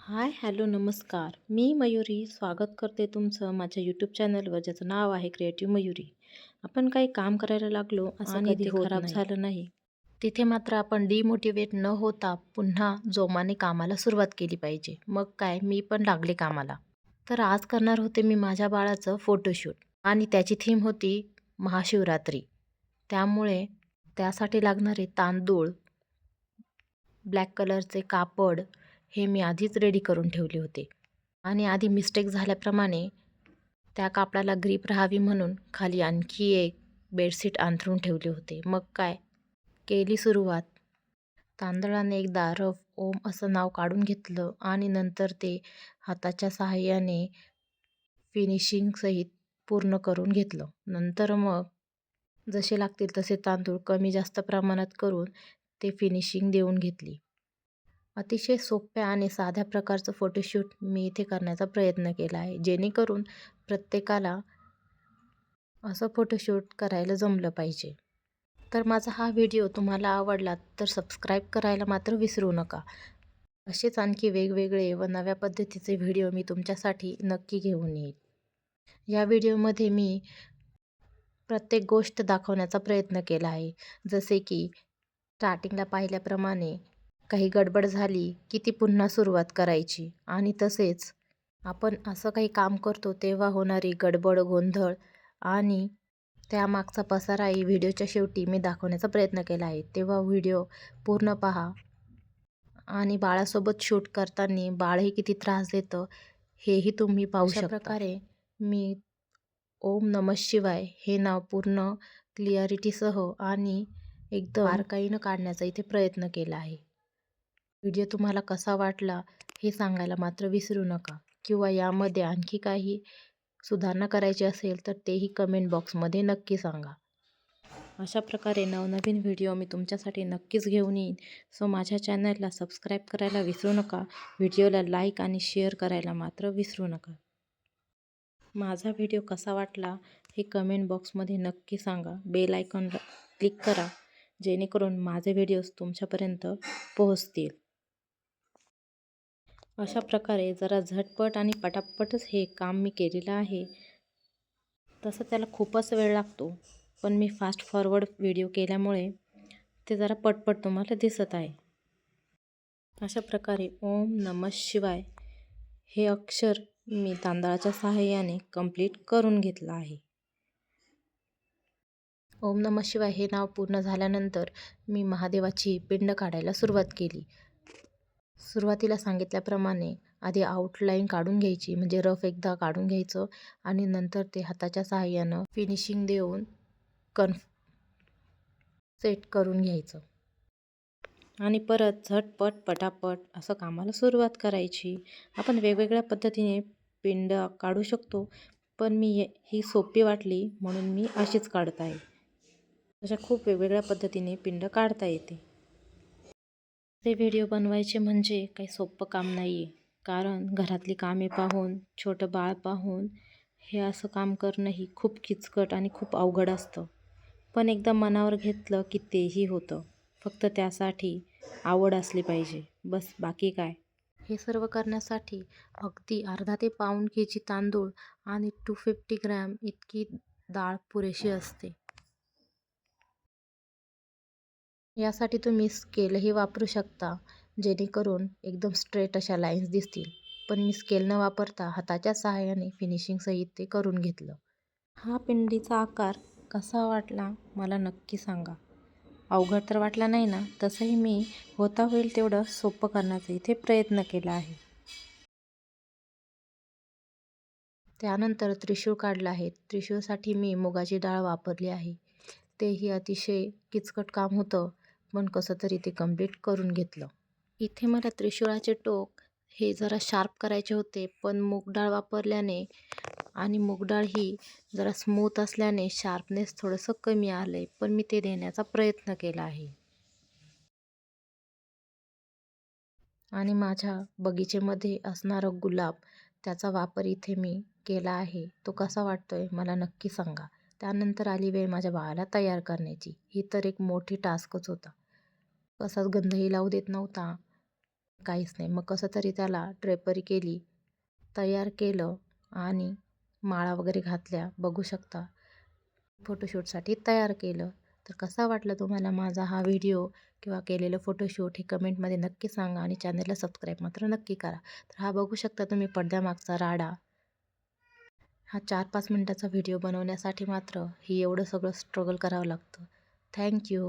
हाय, hello, नमस्कार. मी मयुरी स्वागत करते तुमचं माझ्या यूट्यूब चॅनलवर, ज्याचं नाव आहे क्रिएटिव्ह मयुरी. आपण काही काम करायला लागलो असं आणि ते खराब झालं नाही, तिथे मात्र आपण डिमोटिवेट न होता पुन्हा जोमाने कामाला सुरुवात केली पाहिजे. मग काय, मी पण लागले कामाला. तर आज करणार होते मी माझ्या बाळाचं फोटोशूट आणि त्याची थीम होती महाशिवरात्री. त्यामुळे त्यासाठी लागणारे तांदूळ, ब्लॅक कलरचे कापड हे मी आधीच रेडी करून ठेवले होते. आणि आधी मिस्टेक झाल्याप्रमाणे त्या कापडाला ग्रीप राहावी म्हणून खाली आणखी एक बेडशीट अंथरून ठेवले होते. मग काय, केली सुरुवात. तांदळाने एकदा रफ ओम असं नाव काढून घेतलं आणि नंतर ते हाताच्या सहाय्याने फिनिशिंगसहित पूर्ण करून घेतलं. नंतर मग जसे लागतील तसे तांदूळ कमी जास्त प्रमाणात करून ते फिनिशिंग देऊन घेतली. अतिशय सोप्या आणि साध्या प्रकारचं फोटोशूट मी इथे करण्याचा प्रयत्न केला आहे, जेणेकरून प्रत्येकाला असं फोटोशूट करायला जमलं पाहिजे. तर माझा हा व्हिडिओ तुम्हाला आवडला तर सबस्क्राईब करायला मात्र विसरू नका. असेच आणखी वेगवेगळे व नव्या पद्धतीचे व्हिडिओ मी तुमच्यासाठी नक्की घेऊन येईल. या व्हिडिओमध्ये मी प्रत्येक गोष्ट दाखवण्याचा प्रयत्न केला आहे. जसे की स्टार्टिंगला पाहिल्याप्रमाणे काही गडबड झाली की ती पुन्हा सुरुवात करायची, आणि तसेच आपण असं काही काम करतो तेव्हा होणारी गडबड, गोंधळ आणि त्यामागचा पसाराही व्हिडिओच्या शेवटी मी दाखवण्याचा प्रयत्न केला आहे. तेव्हा व्हिडिओ पूर्ण पहा. आणि बाळासोबत शूट करताना बाळही किती त्रास देतं हेही तुम्ही पाहू शकता. अशा प्रकारे मी ओम नमः शिवाय हे नाव पूर्ण क्लिअरिटीसह आणि एकदम बारकाईनं काढण्याचा इथे प्रयत्न केला आहे. व्हिडिओ तुम्हाला कसा वाटला हे सांगायला मात्र विसरू नका, किंवा यामध्ये आणखी काही सुधारणा करायची असेल तर तेही कमेंट बॉक्समध्ये नक्की सांगा. अशा प्रकारे नवनवीन व्हिडिओ मी तुमच्यासाठी नक्कीच घेऊन येईन. सो माझ्या चॅनलला सबस्क्राईब करायला विसरू नका. व्हिडिओला लाईक आणि शेअर करायला मात्र विसरू नका. माझा व्हिडिओ कसा वाटला हे कमेंट बॉक्समध्ये नक्की सांगा. बेल आयकॉनला क्लिक करा, जेणेकरून माझे व्हिडिओज तुमच्यापर्यंत पोहोचतील. अशा प्रकारे जरा झटपट आणि पटापटच हे काम मी केलेलं आहे. तसं त्याला खूपच वेळ लागतो, पण मी फास्ट फॉरवर्ड व्हिडिओ केल्यामुळे ते जरा पटपट तुम्हाला दिसत आहे. अशा प्रकारे ओम नमः शिवाय हे अक्षर मी तांदळाच्या सहाय्याने कंप्लीट करून घेतलं आहे. ओम नमः शिवाय हे नाव पूर्ण झाल्यानंतर मी महादेवाची पिंड काढायला सुरुवात केली. सुरुवातीला सांगितल्याप्रमाणे आधी आउटलाईन काढून घ्यायची, म्हणजे रफ एकदा काढून घ्यायचं आणि नंतर ते हाताच्या सहाय्यानं फिनिशिंग देऊन सेट करून घ्यायचं. आणि परत झटपट पटापट असं कामाला सुरुवात करायची. आपण वेगवेगळ्या पद्धतीने पिंड काढू शकतो, पण मी ही सोपी वाटली म्हणून मी अशीच काढत आहे. अशा खूप वेगवेगळ्या पद्धतीने पिंड काढता येते. ते व्हिडिओ बनवायचे म्हणजे काही सोपं काम नाही आहे, कारण घरातली कामे पाहून, छोटं बाळ पाहून हे असं काम करणंही खूप किचकट आणि खूप अवघड असतं. पण एकदा मनावर घेतलं की तेही होतं. फक्त त्यासाठी आवड असली पाहिजे, बस, बाकी काय. हे सर्व करण्यासाठी अगदी अर्धा ते पाऊण केजी तांदूळ आणि 250 ग्रॅम इतकी डाळ पुरेशी असते. यासाठी तुम्ही स्केलही वापरू शकता, जेणेकरून एकदम स्ट्रेट अशा लाईन्स दिसतील. पण मी स्केल न वापरता हाताच्या सहाय्याने फिनिशिंगसहित ते करून घेतलं. हा पिंडीचा आकार कसा वाटला मला नक्की सांगा. अवघड तर वाटला नाही ना? तसंही मी होता होईल तेवढं सोपं करण्याचा इथे प्रयत्न केला आहे. त्यानंतर त्रिशूळ काढलं आहे. त्रिशूळसाठी मी मुगाची डाळ वापरली आहे. तेही अतिशय किचकट काम होतं, पण कसं तरी ते कंप्लीट करून घेतलं. इथे मला त्रिशूळाचे टोक हे जरा शार्प करायचे होते, पण मूग डाळ वापरल्याने आणि मूग डाळ ही जरा स्मूथ असल्याने शार्पनेस थोडंसं कमी आलं आहे, पण मी ते देण्याचा प्रयत्न केला आहे. आणि माझ्या बगीचेमध्ये असणारा गुलाब, त्याचा वापर इथे मी केला आहे. तो कसा वाटतोय मला नक्की सांगा. त्यानंतर आली वेळ माझ्या बाळाला तयार करण्याची. ही तर एक मोठी टास्कच होता. कसाच गंधही लावू देत नव्हता. काहीच नाही. मग कसं तरी त्याला ड्रेपरी केली, तयार केलं आणि माळा वगैरे घातल्या. बघू शकता फोटोशूटसाठी तयार केलं. तर कसा वाटला तुम्हाला माझा हा व्हिडिओ किंवा केलेलं फोटोशूट हे कमेंटमध्ये नक्की सांगा आणि चॅनलला सबस्क्राईब मात्र नक्की करा. तर हा बघू शकता तुम्ही पडद्यामागचा राडा. हा 4-5 मिनिटाचा व्हिडिओ बनवण्यासाठी मात्र एवढं सगळं स्ट्रगल करावं लागतं. Thank you.